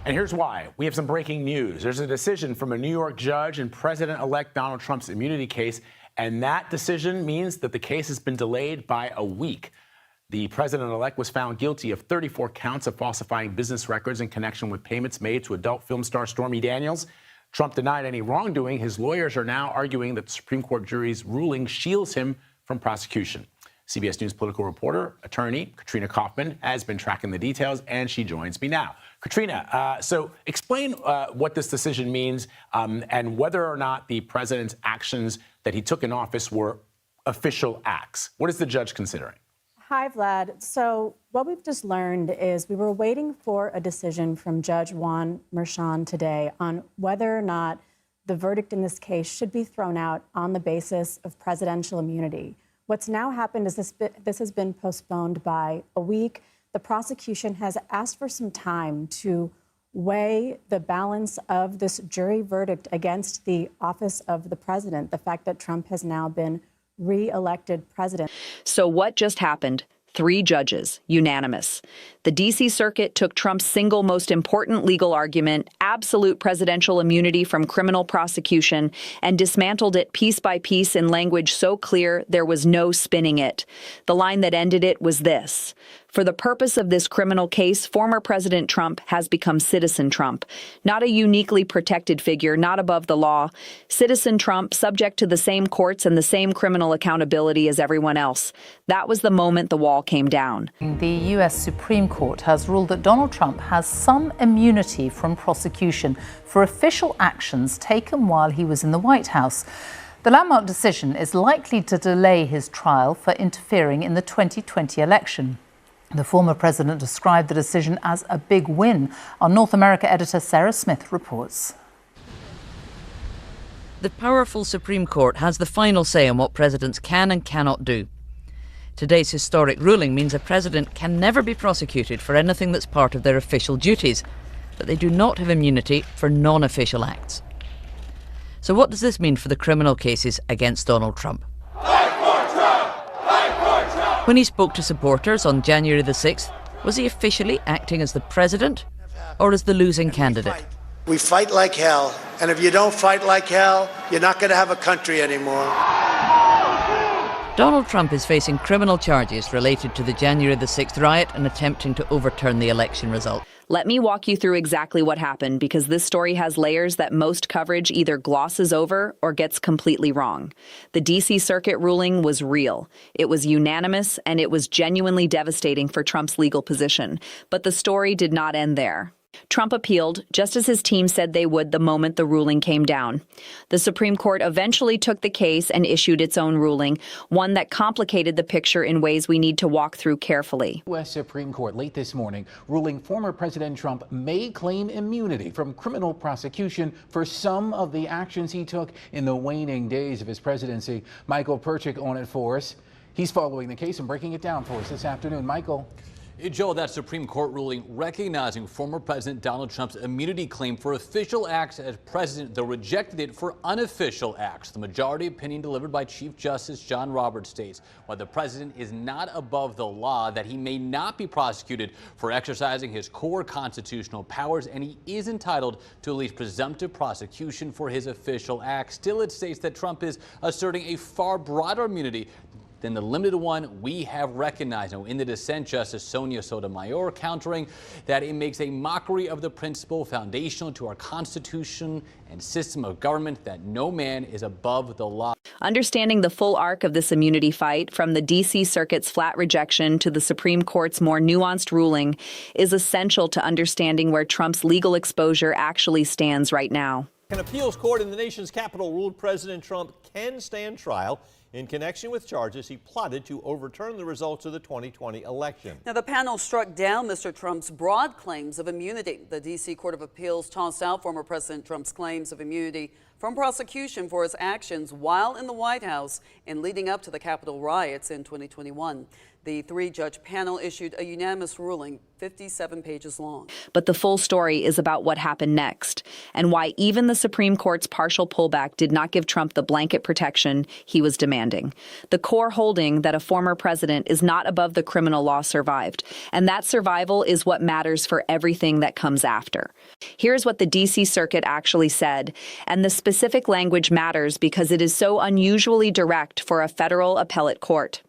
And here's why. We have some breaking news. There's a decision from a New York judge in President-elect Donald Trump's immunity case, and that decision means that the case has been delayed by a week. The president-elect was found guilty of 34 counts of falsifying business records in connection with payments made to adult film star Stormy Daniels. Trump denied any wrongdoing. His lawyers are now arguing that the Supreme Court jury's ruling shields him from prosecution. CBS News political reporter, attorney Katrina Kaufman has been tracking the details, and she joins me now. Katrina, so explain what this decision means and whether or not the president's actions that he took in office were official acts. What is the judge considering? Hi, Vlad. So what we've just learned is we were waiting for a decision from Judge Juan Merchan today on whether or not the verdict in this case should be thrown out on the basis of presidential immunity. What's now happened is this has been postponed by a week. The prosecution has asked for some time to weigh the balance of this jury verdict against the office of the president, the fact that Trump has now been re-elected president. So what just happened? 3 judges, unanimous. The D.C. Circuit took Trump's single most important legal argument, absolute presidential immunity from criminal prosecution, and dismantled it piece by piece in language so clear there was no spinning it. The line that ended it was this: for the purpose of this criminal case, former President Trump has become Citizen Trump, not a uniquely protected figure, not above the law. Citizen Trump, subject to the same courts and the same criminal accountability as everyone else. That was the moment the wall came down. The U.S. Supreme Court has ruled that Donald Trump has some immunity from prosecution for official actions taken while he was in the White House. The landmark decision is likely to delay his trial for interfering in the 2020 election. The former president described the decision as a big win. Our North America editor Sarah Smith reports. The powerful Supreme Court has the final say on what presidents can and cannot do. Today's historic ruling means a president can never be prosecuted for anything that's part of their official duties, but they do not have immunity for non-official acts. So what does this mean for the criminal cases against Donald Trump? When he spoke to supporters on January the 6th, was he officially acting as the president or as the losing candidate? We fight like hell, and if you don't fight like hell, you're not going to have a country anymore. Donald Trump is facing criminal charges related to the January the 6th riot and attempting to overturn the election result. Let me walk you through exactly what happened, because this story has layers that most coverage either glosses over or gets completely wrong. The D.C. Circuit ruling was real. It was unanimous, and it was genuinely devastating for Trump's legal position. But the story did not end there. Trump appealed, just as his team said they would the moment the ruling came down. The Supreme Court eventually took the case and issued its own ruling, one that complicated the picture in ways we need to walk through carefully. U.S. Supreme Court late this morning ruling former President Trump may claim immunity from criminal prosecution for some of the actions he took in the waning days of his presidency. Michael Perchik on it for us. He's following the case and breaking it down for us this afternoon. Michael. Joe, that Supreme Court ruling recognizing former President Donald Trump's immunity claim for official acts as president, though rejected it for unofficial acts. The majority opinion delivered by Chief Justice John Roberts states while the president is not above the law, that he may not be prosecuted for exercising his core constitutional powers, and he is entitled to at least presumptive prosecution for his official acts. Still, it states that Trump is asserting a far broader immunity than the limited one we have recognized. Now, in the dissent, Justice Sonia Sotomayor countering that it makes a mockery of the principle foundational to our Constitution and system of government that no man is above the law. Understanding the full arc of this immunity fight, from the D.C. Circuit's flat rejection to the Supreme Court's more nuanced ruling, is essential to understanding where Trump's legal exposure actually stands right now. An appeals court in the nation's capital ruled President Trump can stand trial in connection with charges he plotted to overturn the results of the 2020 election. Now, the panel struck down Mr. Trump's broad claims of immunity. The D.C. Court of Appeals tossed out former President Trump's claims of immunity from prosecution for his actions while in the White House and leading up to the Capitol riots in 2021. The 3-judge panel issued a unanimous ruling, 57 pages long. But the full story is about what happened next, and why even the Supreme Court's partial pullback did not give Trump the blanket protection he was demanding. understanding. The core holding that a former president is not above the criminal law survived, and that survival is what matters for everything that comes after. Here's what the D.C. Circuit actually said, and the specific language matters because it is so unusually direct for a federal appellate court.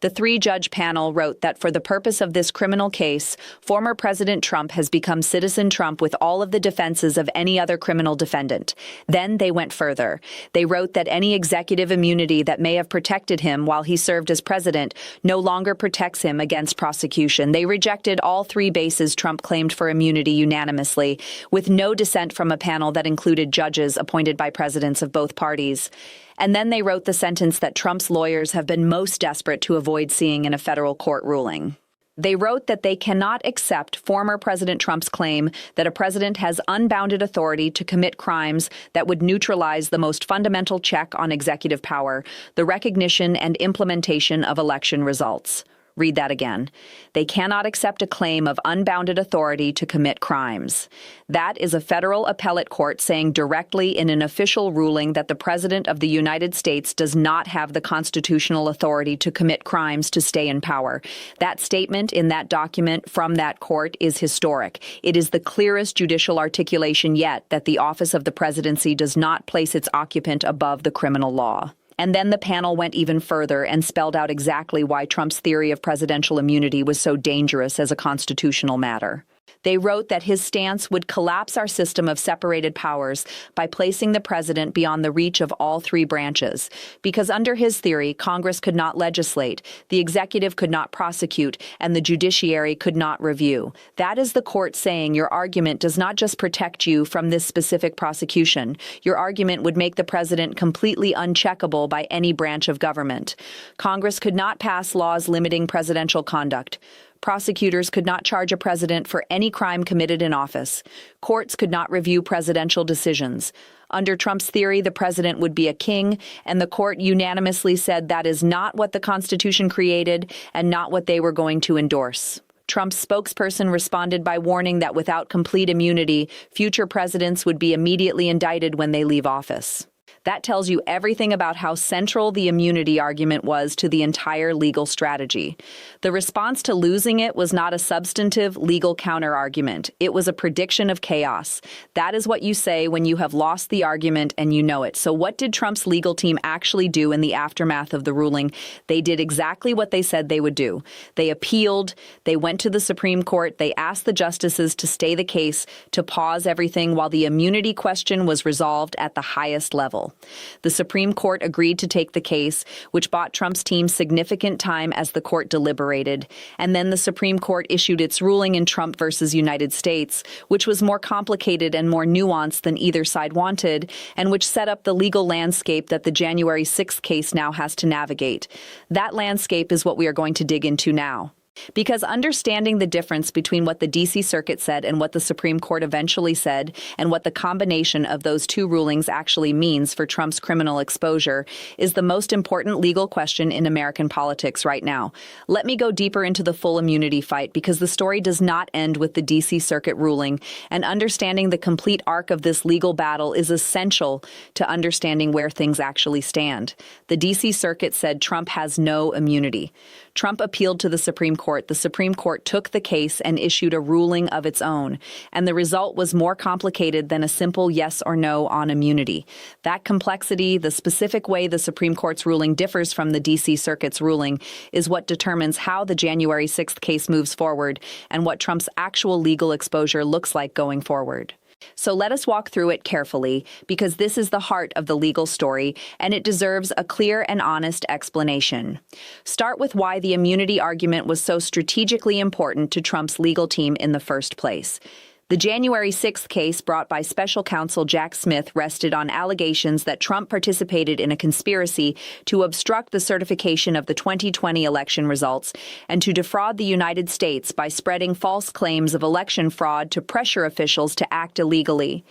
The three-judge panel wrote that for the purpose of this criminal case, former President Trump has become Citizen Trump with all of the defenses of any other criminal defendant. Then they went further. They wrote that any executive immunity that may have protected him while he served as president no longer protects him against prosecution. They rejected all three bases Trump claimed for immunity unanimously, with no dissent from a panel that included judges appointed by presidents of both parties. And then they wrote the sentence that Trump's lawyers have been most desperate to avoid seeing in a federal court ruling. They wrote that they cannot accept former President Trump's claim that a president has unbounded authority to commit crimes that would neutralize the most fundamental check on executive power, the recognition and implementation of election results. Read that again. They cannot accept a claim of unbounded authority to commit crimes. That is a federal appellate court saying directly in an official ruling that the President of the United States does not have the constitutional authority to commit crimes to stay in power. That statement in that document from that court is historic. It is the clearest judicial articulation yet that the office of the presidency does not place its occupant above the criminal law. And then the panel went even further and spelled out exactly why Trump's theory of presidential immunity was so dangerous as a constitutional matter. They wrote that his stance would collapse our system of separated powers by placing the president beyond the reach of all three branches, because under his theory, Congress could not legislate, the executive could not prosecute, and the judiciary could not review. That is the court saying your argument does not just protect you from this specific prosecution. Your argument would make the president completely uncheckable by any branch of government. Congress could not pass laws limiting presidential conduct. Prosecutors could not charge a president for any crime committed in office. Courts could not review presidential decisions. Under Trump's theory, the president would be a king, and the court unanimously said that is not what the Constitution created and not what they were going to endorse. Trump's spokesperson responded by warning that without complete immunity, future presidents would be immediately indicted when they leave office. That tells you everything about how central the immunity argument was to the entire legal strategy. The response to losing it was not a substantive legal counter-argument. It was a prediction of chaos. That is what you say when you have lost the argument and you know it. So what did Trump's legal team actually do in the aftermath of the ruling? They did exactly what they said they would do. They appealed. They went to the Supreme Court. They asked the justices to stay the case, to pause everything while the immunity question was resolved at the highest level. The Supreme Court agreed to take the case, which bought Trump's team significant time as the court deliberated. And then the Supreme Court issued its ruling in Trump versus United States, which was more complicated and more nuanced than either side wanted, and which set up the legal landscape that the January 6th case now has to navigate. That landscape is what we are going to dig into now. Because understanding the difference between what the D.C. Circuit said and what the Supreme Court eventually said, and what the combination of those two rulings actually means for Trump's criminal exposure, is the most important legal question in American politics right now. Let me go deeper into the full immunity fight, because the story does not end with the D.C. Circuit ruling, and understanding the complete arc of this legal battle is essential to understanding where things actually stand. The D.C. Circuit said Trump has no immunity. Trump appealed to the Supreme Court. The Supreme Court took the case and issued a ruling of its own. And the result was more complicated than a simple yes or no on immunity. That complexity, the specific way the Supreme Court's ruling differs from the D.C. Circuit's ruling, is what determines how the January 6th case moves forward and what Trump's actual legal exposure looks like going forward. So let us walk through it carefully, because this is the heart of the legal story, and it deserves a clear and honest explanation. Start with why the immunity argument was so strategically important to Trump's legal team in the first place. The January 6th case brought by special counsel Jack Smith rested on allegations that Trump participated in a conspiracy to obstruct the certification of the 2020 election results and to defraud the United States by spreading false claims of election fraud to pressure officials to act illegally.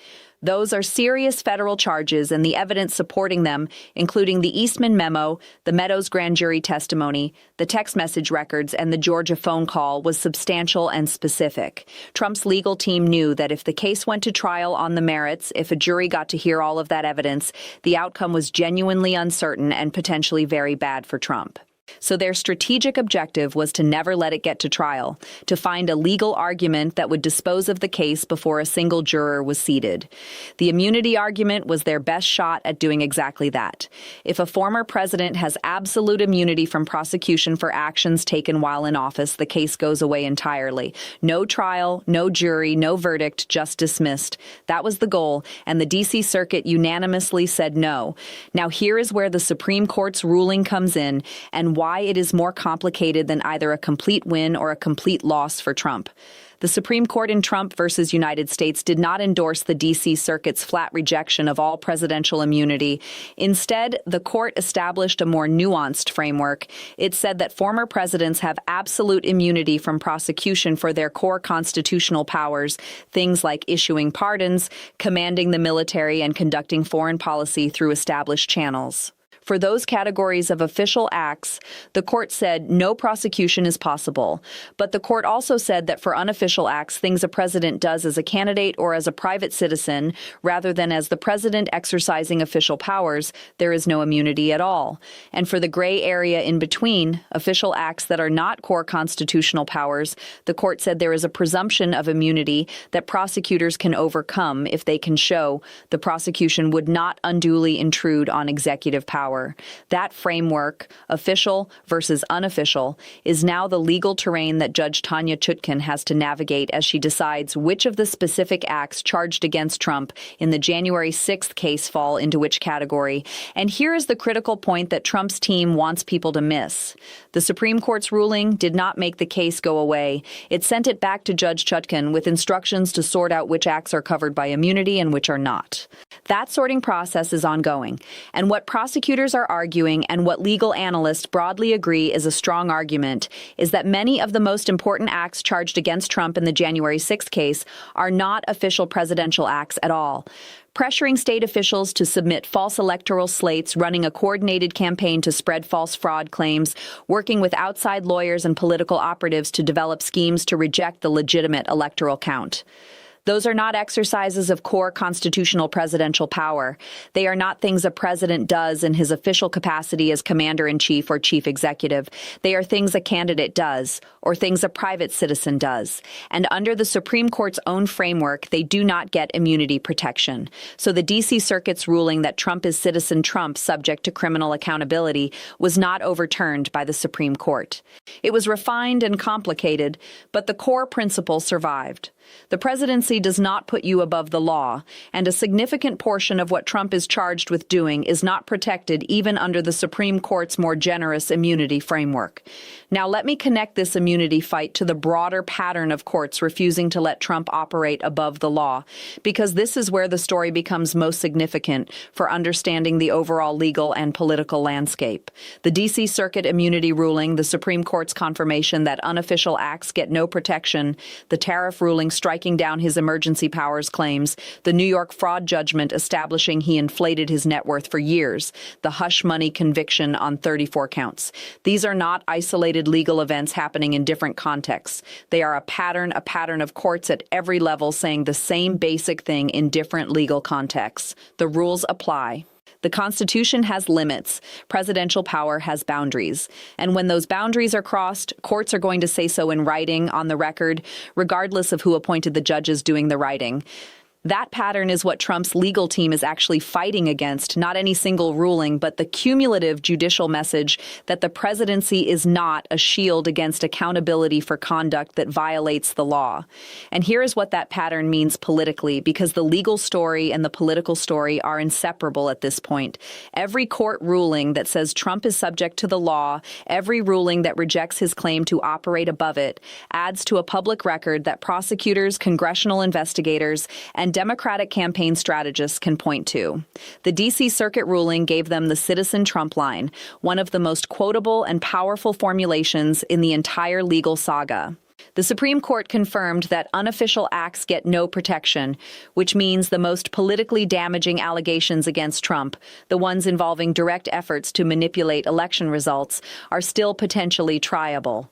Those are serious federal charges, and the evidence supporting them, including the Eastman memo, the Meadows grand jury testimony, the text message records, and the Georgia phone call, was substantial and specific. Trump's legal team knew that if the case went to trial on the merits, if a jury got to hear all of that evidence, the outcome was genuinely uncertain and potentially very bad for Trump. So their strategic objective was to never let it get to trial, to find a legal argument that would dispose of the case before a single juror was seated. The immunity argument was their best shot at doing exactly that. If a former president has absolute immunity from prosecution for actions taken while in office, the case goes away entirely. No trial, no jury, no verdict, just dismissed. That was the goal, and the D.C. Circuit unanimously said no. Now here is where the Supreme Court's ruling comes in, and why it is more complicated than either a complete win or a complete loss for Trump. The Supreme Court in Trump versus United States did not endorse the D.C. Circuit's flat rejection of all presidential immunity. Instead, the court established a more nuanced framework. It said that former presidents have absolute immunity from prosecution for their core constitutional powers, things like issuing pardons, commanding the military, and conducting foreign policy through established channels. For those categories of official acts, the court said no prosecution is possible. But the court also said that for unofficial acts, things a president does as a candidate or as a private citizen, rather than as the president exercising official powers, there is no immunity at all. And for the gray area in between, official acts that are not core constitutional powers, the court said there is a presumption of immunity that prosecutors can overcome if they can show the prosecution would not unduly intrude on executive power. That framework, official versus unofficial, is now the legal terrain that Judge Tanya Chutkan has to navigate as she decides which of the specific acts charged against Trump in the January 6th case fall into which category. And here is the critical point that Trump's team wants people to miss. The Supreme Court's ruling did not make the case go away. It sent it back to Judge Chutkan with instructions to sort out which acts are covered by immunity and which are not. That sorting process is ongoing, and what prosecutors are arguing and what legal analysts broadly agree is a strong argument is that many of the most important acts charged against Trump in the January 6th case are not official presidential acts at all. Pressuring state officials to submit false electoral slates, running a coordinated campaign to spread false fraud claims, working with outside lawyers and political operatives to develop schemes to reject the legitimate electoral count. Those are not exercises of core constitutional presidential power. They are not things a president does in his official capacity as commander-in-chief or chief executive. They are things a candidate does, or things a private citizen does. And under the Supreme Court's own framework, they do not get immunity protection. So the D.C. Circuit's ruling that Trump is Citizen Trump subject to criminal accountability was not overturned by the Supreme Court. It was refined and complicated, but the core principle survived. The presidency does not put you above the law, and a significant portion of what Trump is charged with doing is not protected even under the Supreme Court's more generous immunity framework. Now let me connect this immunity fight to the broader pattern of courts refusing to let Trump operate above the law, because this is where the story becomes most significant for understanding the overall legal and political landscape. The D.C. Circuit immunity ruling, the Supreme Court's confirmation that unofficial acts get no protection, the tariff ruling striking down his emergency powers claims, the New York fraud judgment establishing he inflated his net worth for years, the hush money conviction on 34 counts. These are not isolated legal events happening in different contexts. They are a pattern of courts at every level saying the same basic thing in different legal contexts. The rules apply. The Constitution has limits. Presidential power has boundaries. And when those boundaries are crossed, courts are going to say so in writing, on the record, regardless of who appointed the judges doing the writing. That pattern is what Trump's legal team is actually fighting against, not any single ruling, but the cumulative judicial message that the presidency is not a shield against accountability for conduct that violates the law. And here is what that pattern means politically, because the legal story and the political story are inseparable at this point. Every court ruling that says Trump is subject to the law, every ruling that rejects his claim to operate above it, adds to a public record that prosecutors, congressional investigators, and Democratic campaign strategists can point to. The D.C. Circuit ruling gave them the Citizen Trump line, one of the most quotable and powerful formulations in the entire legal saga. The Supreme Court confirmed that unofficial acts get no protection, which means the most politically damaging allegations against Trump, the ones involving direct efforts to manipulate election results, are still potentially triable.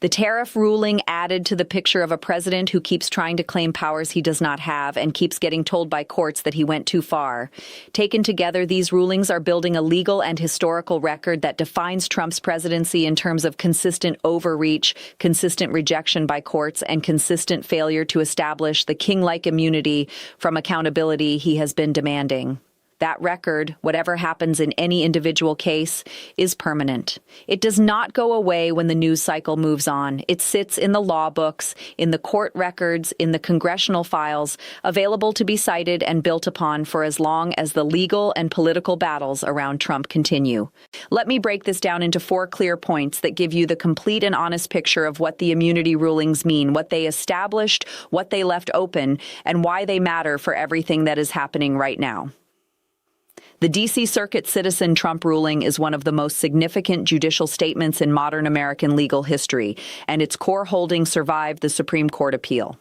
The tariff ruling added to the picture of a president who keeps trying to claim powers he does not have and keeps getting told by courts that he went too far. Taken together, these rulings are building a legal and historical record that defines Trump's presidency in terms of consistent overreach, consistent rejection by courts, and consistent failure to establish the king-like immunity from accountability he has been demanding. That record, whatever happens in any individual case, is permanent. It does not go away when the news cycle moves on. It sits in the law books, in the court records, in the congressional files, available to be cited and built upon for as long as the legal and political battles around Trump continue. Let me break this down into 4 clear points that give you the complete and honest picture of what the immunity rulings mean, what they established, what they left open, and why they matter for everything that is happening right now. The D.C. Circuit Citizen Trump ruling is one of the most significant judicial statements in modern American legal history, and its core holding survived the Supreme Court appeal.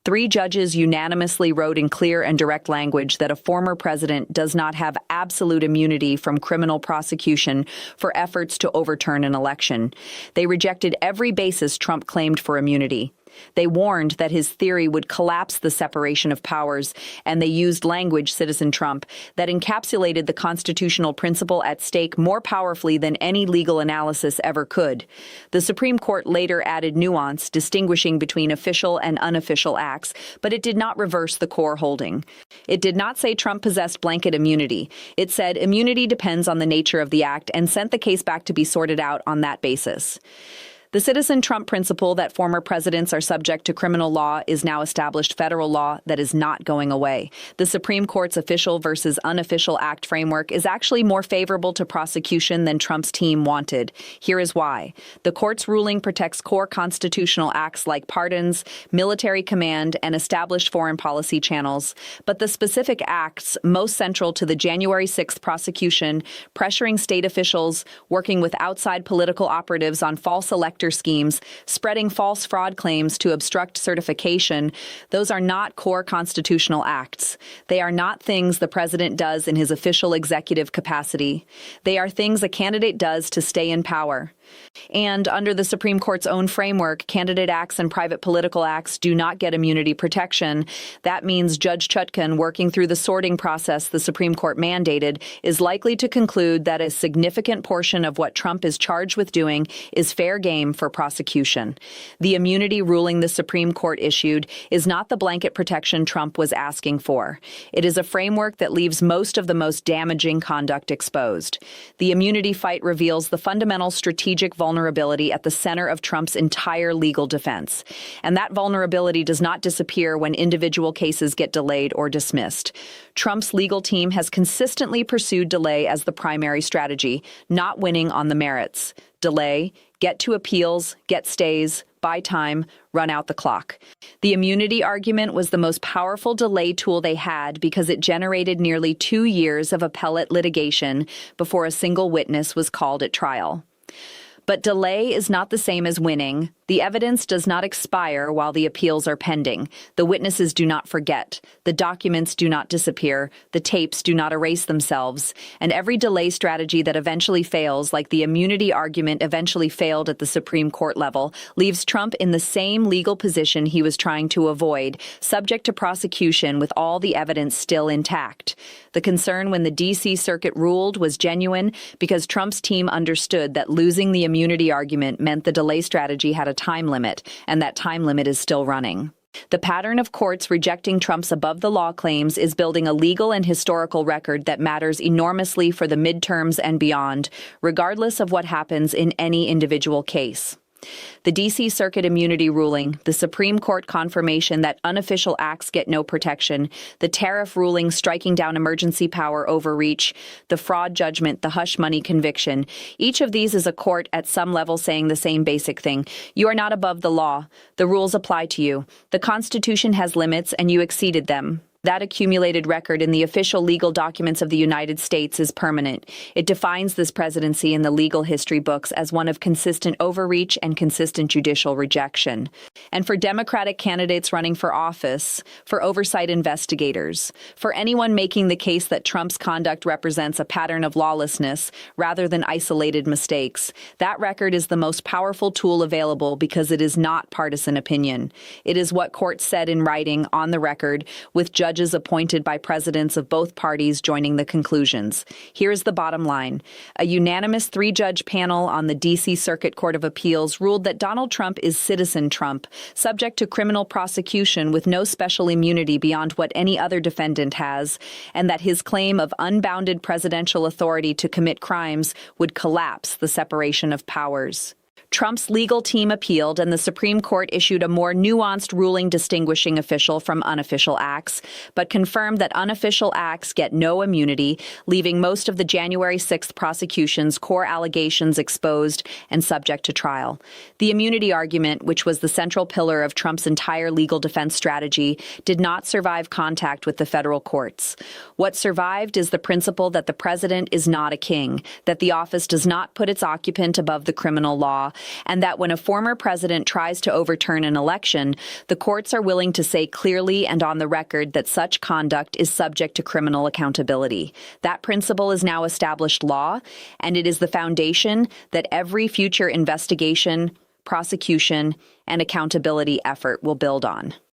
3 judges unanimously wrote in clear and direct language that a former president does not have absolute immunity from criminal prosecution for efforts to overturn an election. They rejected every basis Trump claimed for immunity. They warned that his theory would collapse the separation of powers, and they used language, Citizen Trump, that encapsulated the constitutional principle at stake more powerfully than any legal analysis ever could. The Supreme Court later added nuance, distinguishing between official and unofficial acts, but it did not reverse the core holding. It did not say Trump possessed blanket immunity. It said immunity depends on the nature of the act and sent the case back to be sorted out on that basis. The Citizen Trump principle that former presidents are subject to criminal law is now established federal law that is not going away. The Supreme Court's official versus unofficial act framework is actually more favorable to prosecution than Trump's team wanted. Here is why. The court's ruling protects core constitutional acts like pardons, military command, and established foreign policy channels. But the specific acts most central to the January 6th prosecution, pressuring state officials, working with outside political operatives on false elector schemes, spreading false fraud claims to obstruct certification, those are not core constitutional acts. They are not things the president does in his official executive capacity. They are things a candidate does to stay in power. And under the Supreme Court's own framework, candidate acts and private political acts do not get immunity protection. That means Judge Chutkan, working through the sorting process the Supreme Court mandated, is likely to conclude that a significant portion of what Trump is charged with doing is fair game for prosecution. The immunity ruling the Supreme Court issued is not the blanket protection Trump was asking for. It is a framework that leaves most of the most damaging conduct exposed. The immunity fight reveals the fundamental strategic vulnerability at the center of Trump's entire legal defense. And that vulnerability does not disappear when individual cases get delayed or dismissed. Trump's legal team has consistently pursued delay as the primary strategy, not winning on the merits. Delay, get to appeals, get stays, buy time, run out the clock. The immunity argument was the most powerful delay tool they had because it generated nearly 2 years of appellate litigation before a single witness was called at trial. But delay is not the same as winning. The evidence does not expire while the appeals are pending. The witnesses do not forget. The documents do not disappear. The tapes do not erase themselves. And every delay strategy that eventually fails, like the immunity argument eventually failed at the Supreme Court level, leaves Trump in the same legal position he was trying to avoid, subject to prosecution with all the evidence still intact. The concern when the D.C. Circuit ruled was genuine because Trump's team understood that losing the immunity argument meant the delay strategy had a time limit, and that time limit is still running. The pattern of courts rejecting Trump's above-the-law claims is building a legal and historical record that matters enormously for the midterms and beyond, regardless of what happens in any individual case. The D.C. Circuit immunity ruling, the Supreme Court confirmation that unofficial acts get no protection, the tariff ruling striking down emergency power overreach, the fraud judgment, the hush money conviction. Each of these is a court at some level saying the same basic thing. You are not above the law. The rules apply to you. The Constitution has limits and you exceeded them. That accumulated record in the official legal documents of the United States is permanent. It defines this presidency in the legal history books as one of consistent overreach and consistent judicial rejection. And for Democratic candidates running for office, for oversight investigators, for anyone making the case that Trump's conduct represents a pattern of lawlessness rather than isolated mistakes, that record is the most powerful tool available because it is not partisan opinion. It is what courts said in writing on the record, with judges appointed by presidents of both parties joining the conclusions. Here's the bottom line. A unanimous 3-judge panel on the D.C. Circuit Court of Appeals ruled that Donald Trump is citizen Trump, subject to criminal prosecution with no special immunity beyond what any other defendant has, and that his claim of unbounded presidential authority to commit crimes would collapse the separation of powers. Trump's legal team appealed, and the Supreme Court issued a more nuanced ruling distinguishing official from unofficial acts, but confirmed that unofficial acts get no immunity, leaving most of the January 6th prosecution's core allegations exposed and subject to trial. The immunity argument, which was the central pillar of Trump's entire legal defense strategy, did not survive contact with the federal courts. What survived is the principle that the president is not a king, that the office does not put its occupant above the criminal law, and that when a former president tries to overturn an election, the courts are willing to say clearly and on the record that such conduct is subject to criminal accountability. That principle is now established law, and it is the foundation that every future investigation, prosecution, and accountability effort will build on.